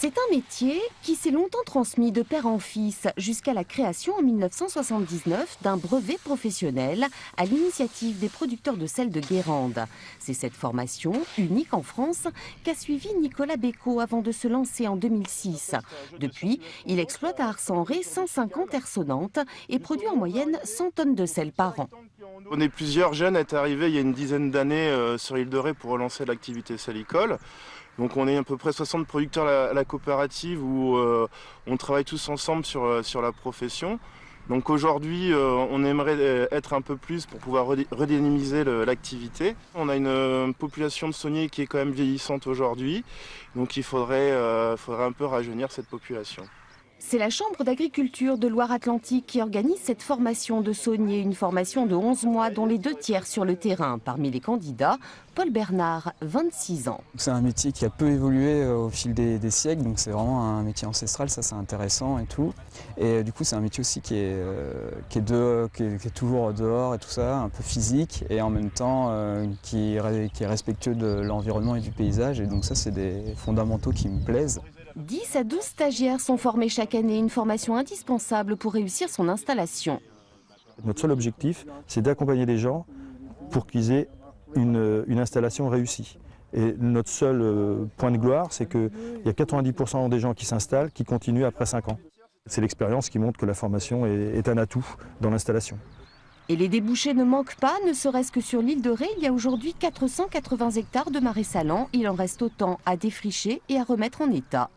C'est un métier qui s'est longtemps transmis de père en fils jusqu'à la création en 1979 d'un brevet professionnel à l'initiative des producteurs de sel de Guérande. C'est cette formation, unique en France, qu'a suivi Nicolas Bécaud avant de se lancer en 2006. Depuis, il exploite à Arcenré 150 aires sonnantes et produit en moyenne 100 tonnes de sel par an. On est plusieurs jeunes à être arrivés il y a une dizaine d'années sur l'île de Ré pour relancer l'activité salicole. Donc on est à peu près 60 producteurs à la coopérative où on travaille tous ensemble sur la profession. Donc aujourd'hui on aimerait être un peu plus pour pouvoir redynamiser l'activité. On a une population de sauniers qui est quand même vieillissante aujourd'hui, donc il faudrait un peu rajeunir cette population. C'est la Chambre d'agriculture de Loire-Atlantique qui organise cette formation de saunier, une formation de 11 mois dont les 2/3 sur le terrain. Parmi les candidats, Paul Bernard, 26 ans. C'est un métier qui a peu évolué au fil des siècles, donc c'est vraiment un métier ancestral, ça c'est intéressant et tout. Et du coup c'est un métier aussi qui est toujours dehors et tout ça, un peu physique et en même temps qui est respectueux de l'environnement et du paysage. Et donc ça c'est des fondamentaux qui me plaisent. 10 à 12 stagiaires sont formés chaque année, une formation indispensable pour réussir son installation. Notre seul objectif, c'est d'accompagner les gens pour qu'ils aient une installation réussie. Et notre seul point de gloire, c'est qu'il y a 90% des gens qui s'installent, qui continuent après 5 ans. C'est l'expérience qui montre que la formation est un atout dans l'installation. Et les débouchés ne manquent pas, ne serait-ce que sur l'île de Ré, il y a aujourd'hui 480 hectares de marais salants. Il en reste autant à défricher et à remettre en état.